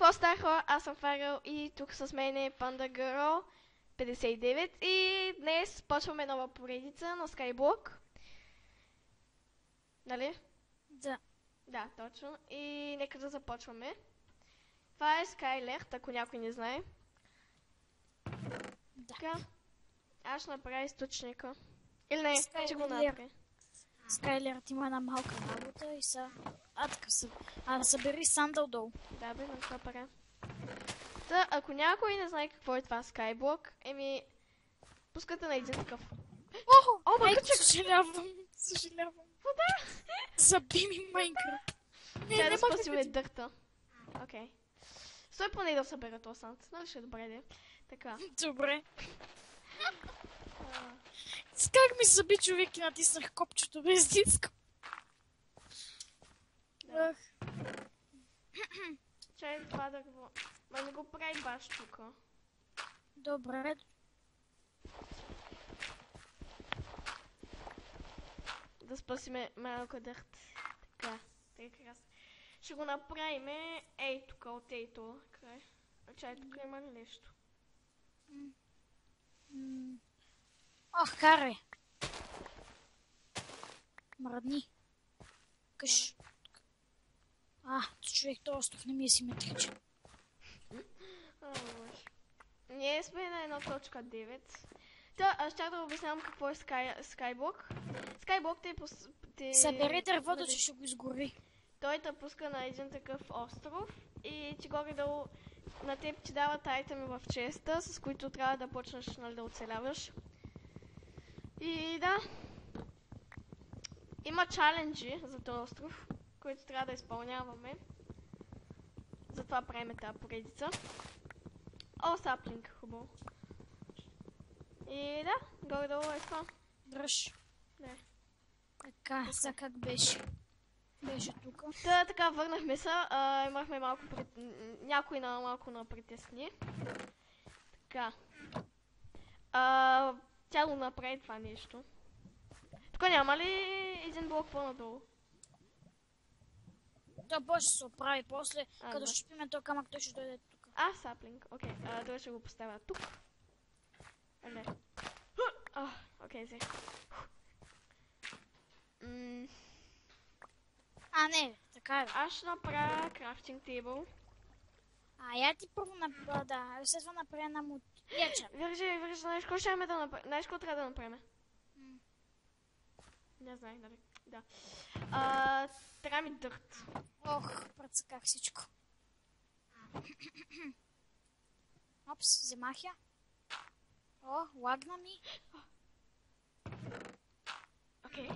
какво става, хора? Аз съм Фарел и тук с мен е Panda Girl 59 и днес почваме нова поредица на Skyblock. Нали? Да. Да, точно. И нека да започваме. Това е Skylert, ако някой не знае. Да. Така. Аз ще направя източника. Или не, ще го Skylert. направя. Skylert има една малка работа и са... така са. Събери сандал долу. Да, бе, на това пара. Та, ако някой не знае какво е това Skyblock, пускате на един такъв. О, мъкъчък! Съжалявам. Вода! Заби ми Майнкрафт. Тя да спасиме дърта. Окей. Стой поне да събера този санд. Нали ще е добре, де? Така. Добре. Как ми заби човек и натиснах копчето без диско. Да. Чай това да го... Ма не го прави баш тука. Добре. Да спасиме малко дърт. Така. Така. Ще го направим ей тук, от ейто. Край. Чай тук има ли нещо? Ох, карай. Мръдни. Къш. Човек, този остров не ми е симетричен. Ние сме на 1.9. Та, аз ще да обяснявам какво е Skyblock. Skyblock те... Събери дървото, че ще го изгори. Той те пуска на един такъв остров и ти горе-долу на теб ти дават айтеми в честа, с които трябва да почнеш, нали, да оцеляваш. И да. Има чаленджи за този остров, които трябва да изпълняваме. Затова правим тази поредица. О, саплинг, хубаво. И да, горе-долу е това. Дръж. Не. Така, за как беше? Беше тук. Така, върнахме се. Имахме някой малко на притесни. Така. Тя го направи това нещо. Тук няма ли един блок по-надолу? Да, може да се оправи после, като ще шипиме този камък, той ще дойде тук. Саплинг, окей. Той ще го поставя тук. Не. Окей, взе. Не, така е. Аз ще направя крафтинг тейбъл. Я ти първо след това направя една яча. Вържи, знаеш какво ще да направим? Знаеш какво трябва да направим? Не знае, нали? Да. Трябва ми дърт. Ох, прецаках всичко. Опс, вземах я. Лагна ми. Окей.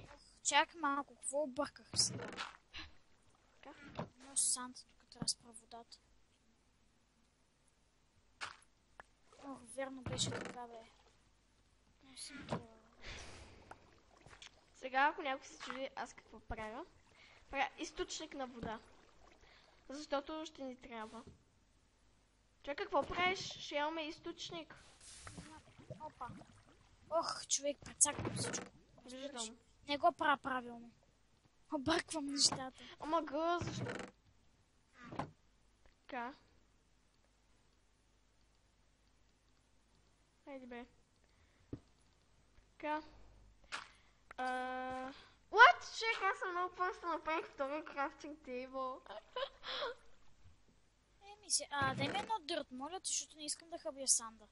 Чакай малко, какво обърках сега? Така? Но санта тук трябва да спра водата. Верно беше така, бе. Сега, ако някой се чуди аз какво правя, източник на вода. Защото ще ни трябва. Човек, какво правиш? Ще имаме източник. Опа. Ох, човек, прецаквам всичко. Виждам. Не го правя правилно. Обърквам нещата. Ама защо? Така. Хайде бе. Така. What? Чек, аз съм много просто направих втори крафтинг тейбъл. Дай ми едно дърт, моля ти, защото не искам да хабя санда.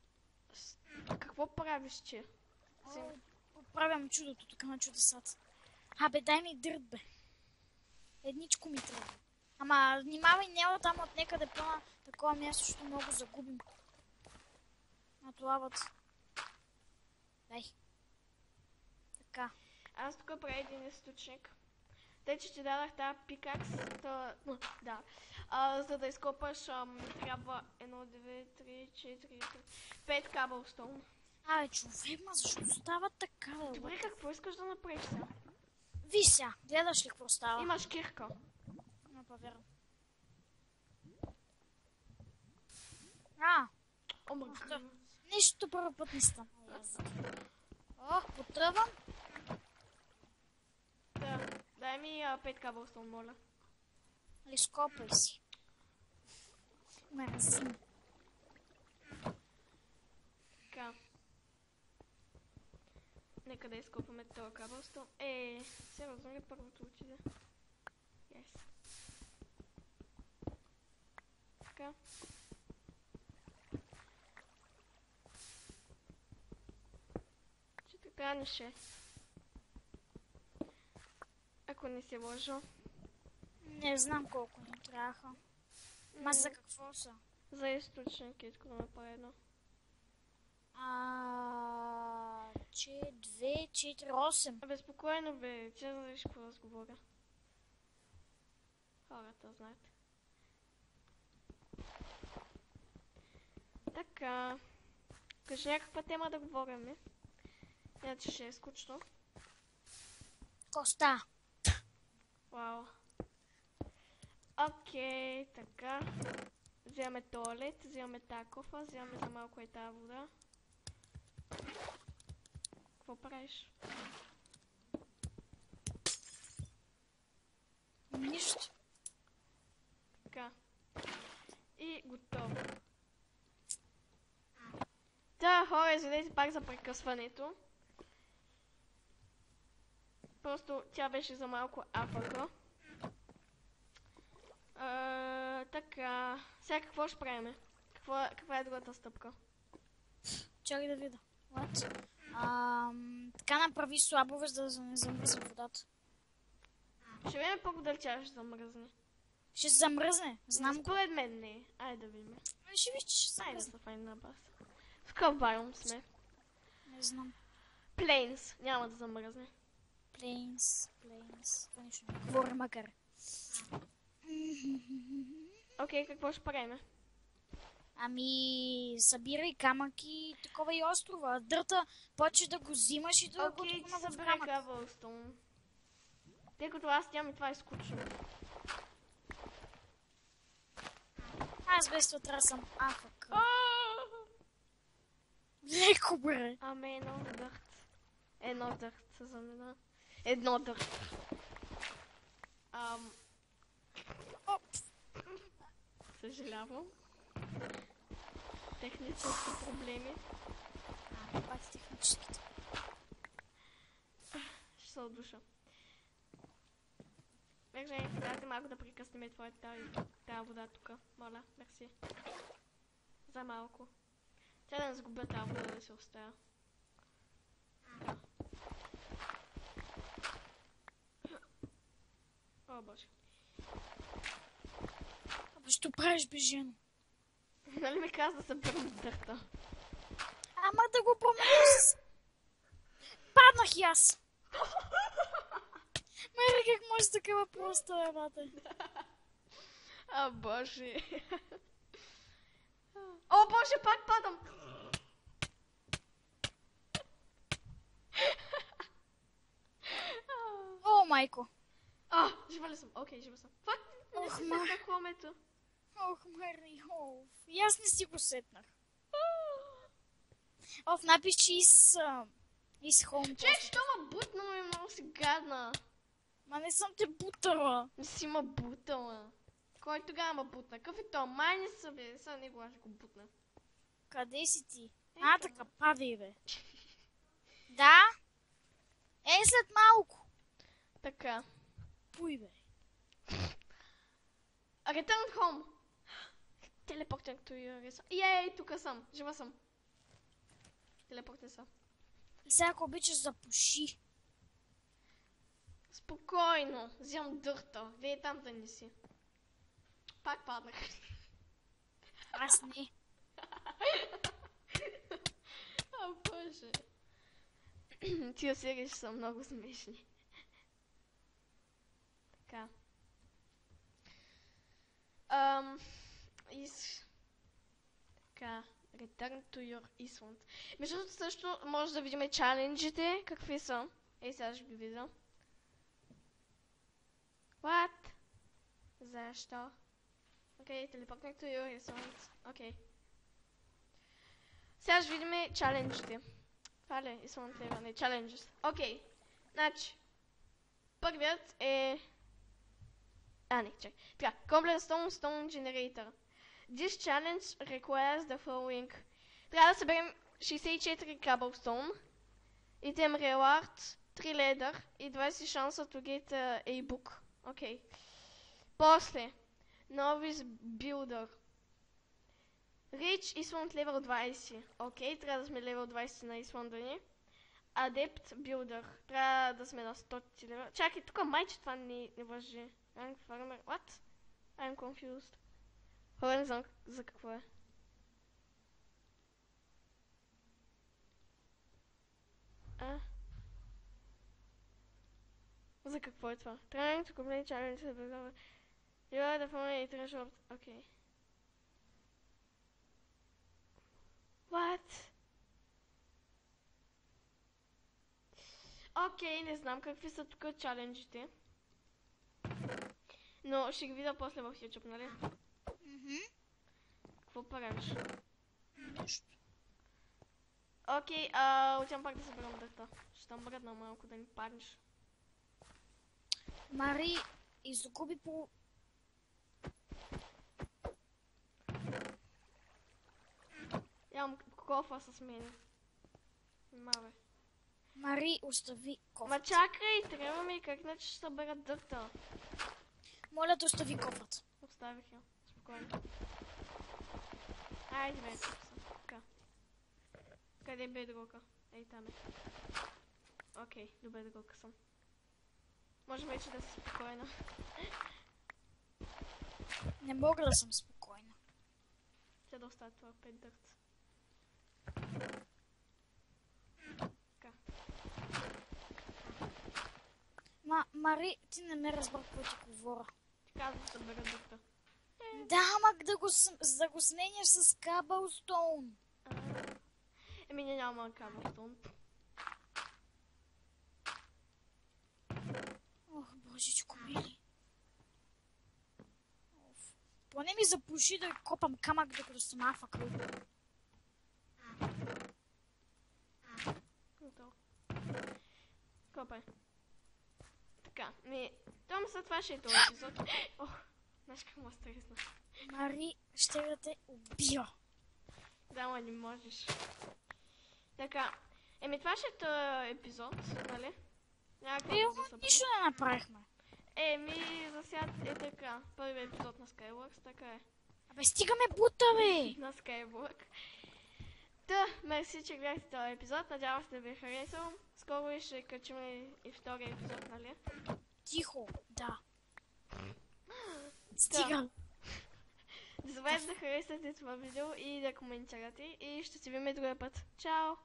Какво правиш, че? Правям чудото тук на чудесата. Дай ми дърт, бе. Едничко ми трябва. Ама внимавай, няма там от некъде по такова място, защото много загубим. Лавата. Дай. Така. Аз тук правя един източник. Тъй, че ти дадах тази пикакс, да. За да изкопаш трябва 1, 2, 3, 4, 5 каблстоун. Човек, защо става така, бе? Добре, какво искаш да направиш сега? Виж сега, гледаш ли какво става? Имаш кирка. Верно. Нищо първо път не стана. Потръвам. Да, дай ми 5 каблстоун, моля. Изкопай си. Мерзим. Така. Нека да изкопваме този кабелстон. Сериозно ли първото отиде? Yes. Така. Че така не ще. Ако не се лъжа. Не знам колко ни трябваха. Ма за какво са? За източник искам да направя едно. 2, 4, 8. Безпокойно бе, че знаеш какво разговоря. Хората знаят. Така. Кажи някаква тема да говорим. Иначе ще е скучно. Коста. Вау. Окей, така. Вземаме туалет, вземаме такова, вземаме за малко и тази вода. Какво правиш? Нищо. Така. И готово. Да, хора, извинете пак за прекъсването. Просто тя беше за малко афака. Така. Сега какво ще правим? Каква е другата стъпка? Чакай да видя. What? Така направи слабове, за да не замръзне водата. Ще видим първо дали тя ще замръзне. Ще се замръзне. Знам го. Според мен не. Айде да видим. Ще виж, че ще се Айде да замръзне. се файна на бас. В какъв байом сме? Не знам. Plains. Няма да замръзне. Plains. Това нищо не говори макар. Окей, какво ще правим? Ами, събирай камъки, такова и острова. Дърта, почваш да го взимаш и да го Окей, тухна в събирай камък. кабелстоун. Тъй като аз нямам и това е скучно. Аз без това трябва да съм афък. Леко, бре. Аме едно дърт. Едно дърт се замена. Едно дърт. Оп. Съжалявам. Технически проблеми. Пати техническите. Ще се отдуша. Мерже, дайте малко да прекъснем тая вода тук. Моля, мерси. За малко. Тя да не загубя тази вода да се оставя. О, боже. Абе, що правиш, бе, жено? Нали ми каза да се бърна дърта? Ама да го променя с... Паднах и аз. Мери, как може такава проста, бате? А, боже. О, боже, пак падам. О, майко. Жива ли съм? Окей, жива съм. Фак, не Ох, си ма. сетна хломето. Ох, Мери, и аз не си го сетнах. Напиш, че из хоум. Че, що ма бутна, ме много си гадна. Ма не съм те бутала. Не си ма бутала. Кой тогава ма бутна? Какъв е то? Май не са, бе. Сега него аз ще го бутна. Къде си ти? Ето. Така, падай, бе. Да? След малко. Така. Пуй, бе. Return home. Телепортинг to your... Ей, тук съм. Жива съм. Телепортен съм. И сега, ако обичаш, запуши. Спокойно. Взимам дърта. Вие там да не си. Пак паднах. Аз не. О, боже. Тия серии ще са много смешни. Така. Така. Return to your Island. Между другото също може да видим чаленджите. Какви са? Сега ще ги видя. What? Защо? Окей, телепортник to your Island. Окей. Сега ще видим чаленджите. Това ли? Island Level? Не, challenges. Окей. Значи. Първият е... не, чакай. Така, Cobblestone Stone Generator. This challenge requires the following. Трябва да съберем 64 cobblestone. Item reward, 3 leather и 20 шанса to get a book. Окей. После. Novice builder. Reach Island level 20. Окей, трябва да сме level 20 на Исланда ни. Adept builder. Трябва да сме на 100 лева. Чакай, тук майче това не важи. Rank farmer. What? I'm confused. Хора, не знам за какво е. За какво е това? Trying to complete challenge to the You are the phone international. Okay. What? Окей, не знам какви са тук чаленджите. Но ще ги видя после в YouTube, нали? Какво правиш? Нищо. Окей, отивам пак да съберам дърта. Ще там мръдна малко да ни паднеш. Мари изгуби по... Имам кофа с мен. Маве. Мари, остави кофът. Ма чакай, трябва ми как иначе ще събера дърта. Моля да остави кофът. Оставих я. Спокойно. Айде бе, тук съм. Така. Къде е бедрока? Ей, там е. Окей, до бедрока съм. Може вече да си спокойна. Не мога да съм спокойна. Ще да оставя това 5 дърт. Така. Мари, ти не ме разбра какво ти говоря. Ти казвам да събера дърта. Да, ама за да го сменяш с Cobblestone. Еми няма cobblestone. Ох, божичко мили. Поне ми запуши да копам камък, докато съм афък. Готово. Копай. Така, това след това ще е този епизод. Ох, знаеш как му стресна. Мари, ще да те убия. Да, ма не можеш. Така, това ще е този епизод, нали? Нищо не направихме. За сега е така. Първият епизод на Skywars, така е. Абе, стигаме бута, бе! На Skywars. Та, мерси, че гледахте този епизод. Надявам се да ви е харесал. Скоро ще качим и втория епизод, нали? Тихо, да. Стига. Не забравяйте да харесате това видео и да коментирате. И ще се видим другия път. Чао!